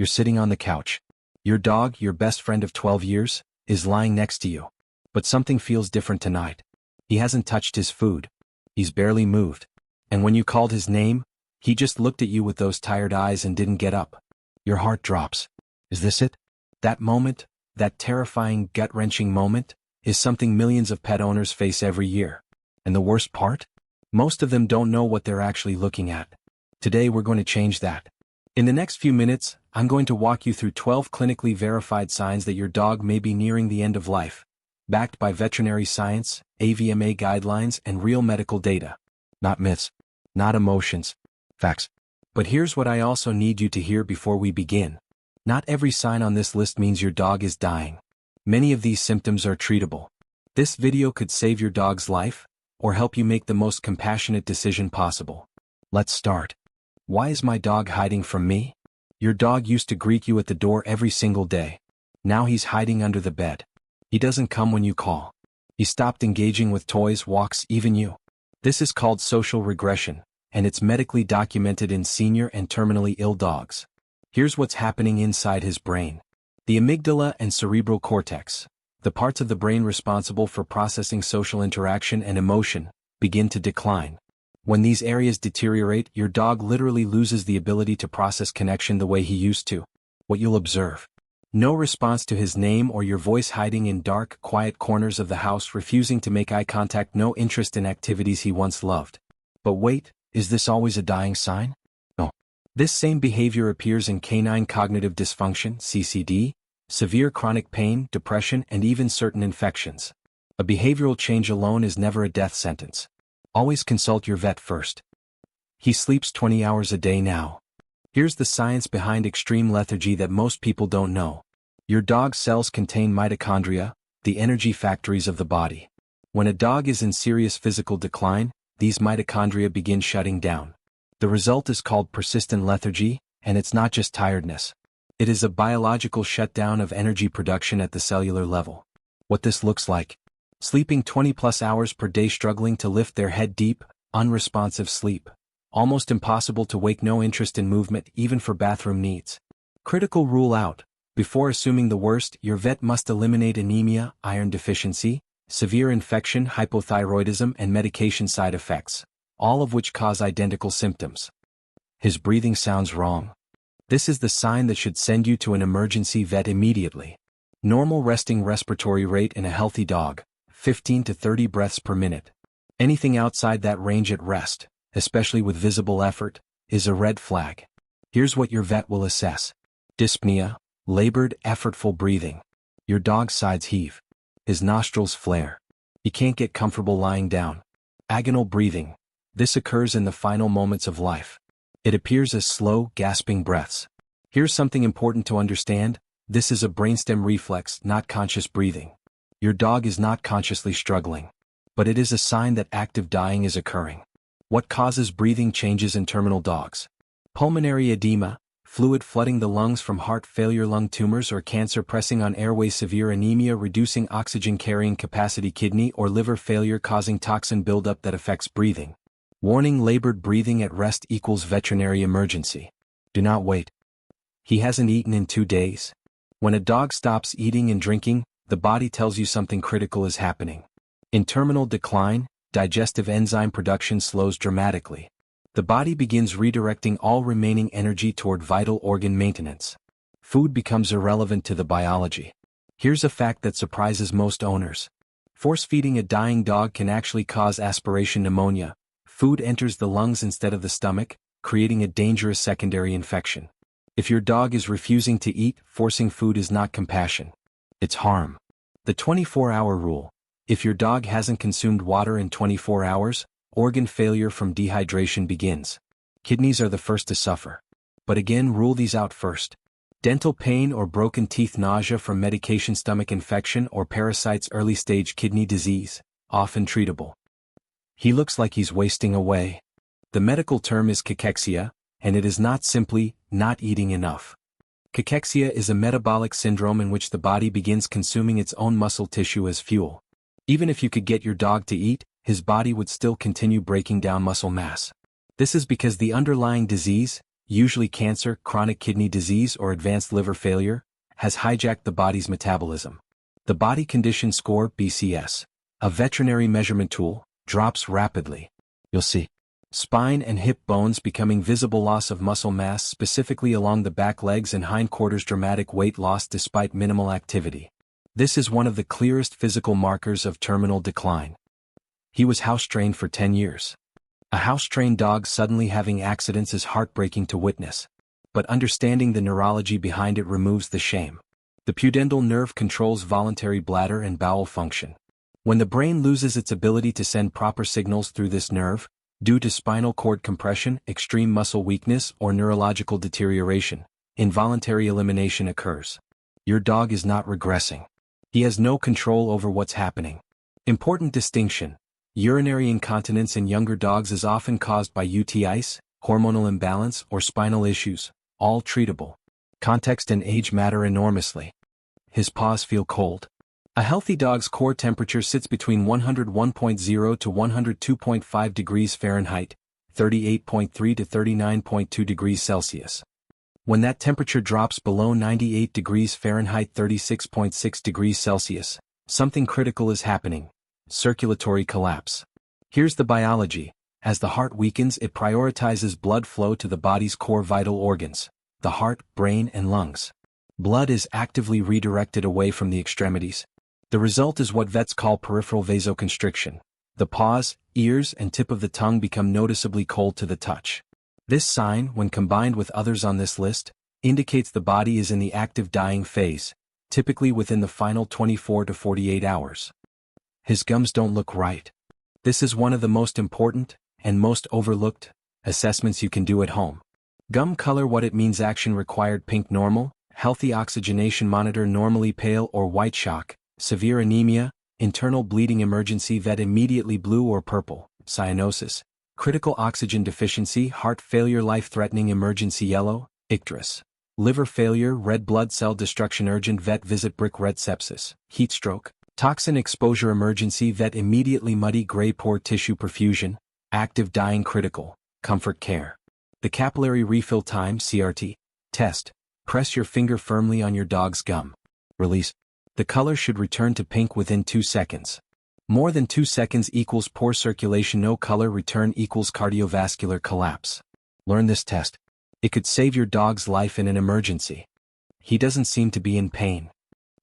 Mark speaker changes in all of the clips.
Speaker 1: You're sitting on the couch. Your dog, your best friend of 12 years, is lying next to you. But something feels different tonight. He hasn't touched his food. He's barely moved. And when you called his name, he just looked at you with those tired eyes and didn't get up. Your heart drops. Is this it? That moment, that terrifying, gut-wrenching moment, is something millions of pet owners face every year. And the worst part? Most of them don't know what they're actually looking at. Today we're going to change that. In the next few minutes, I'm going to walk you through 12 clinically verified signs that your dog may be nearing the end of life, backed by veterinary science, AVMA guidelines, and real medical data. Not myths, not emotions, facts. But here's what I also need you to hear before we begin. Not every sign on this list means your dog is dying. Many of these symptoms are treatable. This video could save your dog's life, or help you make the most compassionate decision possible. Let's start. Why is my dog hiding from me? Your dog used to greet you at the door every single day. Now he's hiding under the bed. He doesn't come when you call. He stopped engaging with toys, walks, even you. This is called social regression, and it's medically documented in senior and terminally ill dogs. Here's what's happening inside his brain. The amygdala and cerebral cortex, the parts of the brain responsible for processing social interaction and emotion, begin to decline. When these areas deteriorate, your dog literally loses the ability to process connection the way he used to. What you'll observe: no response to his name or your voice, hiding in dark, quiet corners of the house, refusing to make eye contact, no interest in activities he once loved. But wait, is this always a dying sign? No. This same behavior appears in canine cognitive dysfunction, CCD, severe chronic pain, depression, and even certain infections. A behavioral change alone is never a death sentence. Always consult your vet first. He sleeps 20 hours a day now. Here's the science behind extreme lethargy that most people don't know. Your dog's cells contain mitochondria, the energy factories of the body. When a dog is in serious physical decline, these mitochondria begin shutting down. The result is called persistent lethargy, and it's not just tiredness. It is a biological shutdown of energy production at the cellular level. What this looks like: sleeping 20+ hours per day, struggling to lift their head, deep, unresponsive sleep. Almost impossible to wake, no interest in movement, even for bathroom needs. Critical rule out. Before assuming the worst, your vet must eliminate anemia, iron deficiency, severe infection, hypothyroidism, and medication side effects, all of which cause identical symptoms. His breathing sounds wrong. This is the sign that should send you to an emergency vet immediately. Normal resting respiratory rate in a healthy dog: 15 to 30 breaths per minute. Anything outside that range at rest, especially with visible effort, is a red flag. Here's what your vet will assess: dyspnea, labored, effortful breathing. Your dog's sides heave. His nostrils flare. He can't get comfortable lying down. Agonal breathing. This occurs in the final moments of life. It appears as slow, gasping breaths. Here's something important to understand: this is a brainstem reflex, not conscious breathing. Your dog is not consciously struggling. But it is a sign that active dying is occurring. What causes breathing changes in terminal dogs? Pulmonary edema, fluid flooding the lungs from heart failure, lung tumors, or cancer pressing on airway, severe anemia reducing oxygen carrying capacity, kidney or liver failure causing toxin buildup that affects breathing. Warning: labored breathing at rest equals veterinary emergency. Do not wait. He hasn't eaten in 2 days. When a dog stops eating and drinking, the body tells you something critical is happening. In terminal decline, digestive enzyme production slows dramatically. The body begins redirecting all remaining energy toward vital organ maintenance. Food becomes irrelevant to the biology. Here's a fact that surprises most owners. Force-feeding a dying dog can actually cause aspiration pneumonia. Food enters the lungs instead of the stomach, creating a dangerous secondary infection. If your dog is refusing to eat, forcing food is not compassion. It's harm. The 24-hour rule. If your dog hasn't consumed water in 24 hours, organ failure from dehydration begins. Kidneys are the first to suffer. But again, rule these out first. Dental pain or broken teeth, nausea from medication, stomach infection or parasites, early-stage kidney disease, often treatable. He looks like he's wasting away. The medical term is cachexia, and it is not simply not eating enough. Cachexia is a metabolic syndrome in which the body begins consuming its own muscle tissue as fuel. Even if you could get your dog to eat, his body would still continue breaking down muscle mass. This is because the underlying disease, usually cancer, chronic kidney disease or advanced liver failure, has hijacked the body's metabolism. The Body Condition Score (BCS), a veterinary measurement tool, drops rapidly. You'll see spine and hip bones becoming visible, loss of muscle mass specifically along the back legs and hindquarters, dramatic weight loss despite minimal activity. This is one of the clearest physical markers of terminal decline. He was house-trained for 10 years. A house-trained dog suddenly having accidents is heartbreaking to witness, but understanding the neurology behind it removes the shame. The pudendal nerve controls voluntary bladder and bowel function. When the brain loses its ability to send proper signals through this nerve, due to spinal cord compression, extreme muscle weakness, or neurological deterioration, involuntary elimination occurs. Your dog is not regressing. He has no control over what's happening. Important distinction: urinary incontinence in younger dogs is often caused by UTIs, hormonal imbalance, or spinal issues, all treatable. Context and age matter enormously. His paws feel cold. A healthy dog's core temperature sits between 101.0 to 102.5 degrees Fahrenheit, 38.3 to 39.2 degrees Celsius. When that temperature drops below 98 degrees Fahrenheit, 36.6 degrees Celsius, something critical is happening: circulatory collapse. Here's the biology. As the heart weakens, it prioritizes blood flow to the body's core vital organs, the heart, brain, and lungs. Blood is actively redirected away from the extremities. The result is what vets call peripheral vasoconstriction. The paws, ears, and tip of the tongue become noticeably cold to the touch. This sign, when combined with others on this list, indicates the body is in the active dying phase, typically within the final 24 to 48 hours. His gums don't look right. This is one of the most important, and most overlooked, assessments you can do at home. Gum color: what it means. Action required: pink normal, healthy oxygenation monitor normally pale or white, shock, severe anemia, internal bleeding emergency, vet immediately, blue or purple, cyanosis, critical oxygen deficiency, heart failure, life-threatening emergency, yellow, icterus, liver failure, red blood cell destruction, urgent vet visit, brick red, sepsis, heat stroke, toxin exposure emergency, vet immediately, muddy gray, poor tissue perfusion, active dying, critical, comfort care. The capillary refill time (CRT) test: press your finger firmly on your dog's gum. Release. The color should return to pink within 2 seconds. More than 2 seconds equals poor circulation. No color return equals cardiovascular collapse. Learn this test. It could save your dog's life in an emergency. He doesn't seem to be in pain.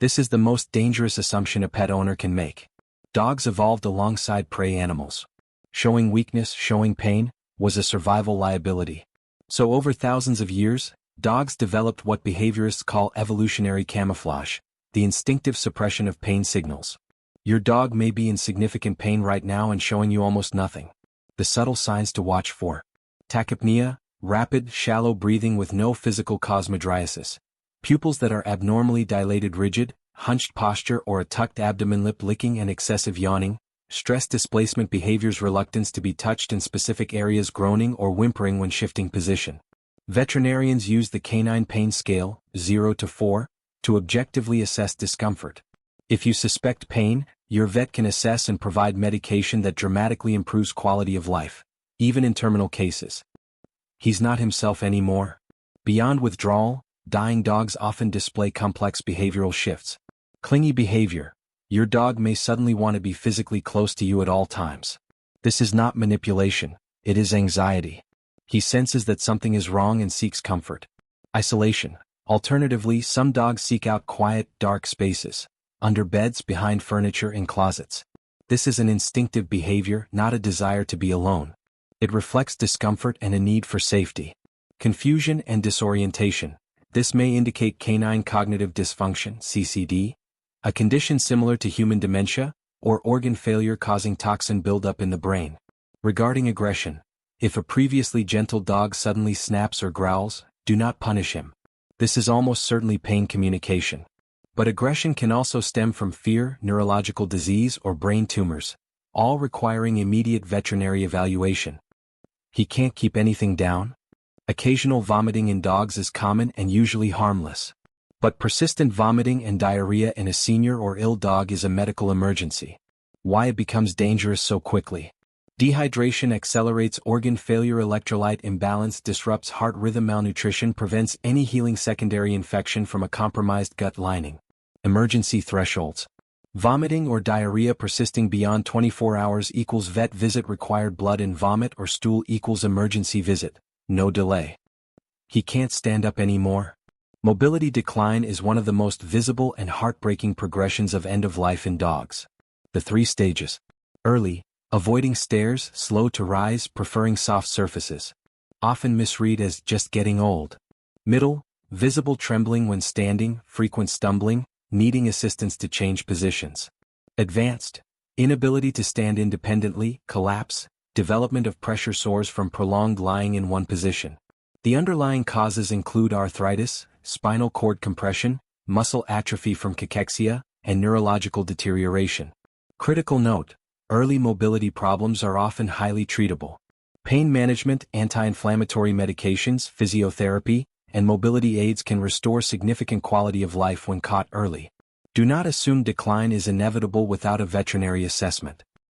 Speaker 1: This is the most dangerous assumption a pet owner can make. Dogs evolved alongside prey animals. Showing weakness, showing pain, was a survival liability. So over thousands of years, dogs developed what behaviorists call evolutionary camouflage, the instinctive suppression of pain signals. Your dog may be in significant pain right now and showing you almost nothing. The subtle signs to watch for: tachypnea, rapid, shallow breathing with no physical cause; mydriasis, pupils that are abnormally dilated; rigid, hunched posture or a tucked abdomen; lip licking and excessive yawning; stress displacement behaviors; reluctance to be touched in specific areas; groaning or whimpering when shifting position. Veterinarians use the canine pain scale, 0 to 4, to objectively assess discomfort. If you suspect pain, your vet can assess and provide medication that dramatically improves quality of life, even in terminal cases. He's not himself anymore. Beyond withdrawal, dying dogs often display complex behavioral shifts. Clingy behavior. Your dog may suddenly want to be physically close to you at all times. This is not manipulation, it is anxiety. He senses that something is wrong and seeks comfort. Isolation. Alternatively, some dogs seek out quiet, dark spaces, under beds, behind furniture, in closets. This is an instinctive behavior, not a desire to be alone. It reflects discomfort and a need for safety. Confusion and disorientation. This may indicate canine cognitive dysfunction, CCD, a condition similar to human dementia, or organ failure causing toxin buildup in the brain. Regarding aggression. If a previously gentle dog suddenly snaps or growls, do not punish him. This is almost certainly pain communication. But aggression can also stem from fear, neurological disease, or brain tumors, all requiring immediate veterinary evaluation. He can't keep anything down? Occasional vomiting in dogs is common and usually harmless. But persistent vomiting and diarrhea in a senior or ill dog is a medical emergency. Why it becomes dangerous so quickly? Dehydration accelerates organ failure, electrolyte imbalance disrupts heart rhythm, malnutrition prevents any healing, secondary infection from a compromised gut lining. Emergency thresholds. Vomiting or diarrhea persisting beyond 24 hours equals vet visit, required blood in vomit or stool equals emergency visit, no delay. He can't stand up anymore. Mobility decline is one of the most visible and heartbreaking progressions of end of life in dogs. The 3 stages. Early, avoiding stairs, slow to rise, preferring soft surfaces. Often misread as just getting old. Middle, visible trembling when standing, frequent stumbling, needing assistance to change positions. Advanced, inability to stand independently, collapse, development of pressure sores from prolonged lying in one position. The underlying causes include arthritis, spinal cord compression, muscle atrophy from cachexia, and neurological deterioration. Critical note: early mobility problems are often highly treatable. Pain management, anti-inflammatory medications, physiotherapy, and mobility aids can restore significant quality of life when caught early. Do not assume decline is inevitable without a veterinary assessment.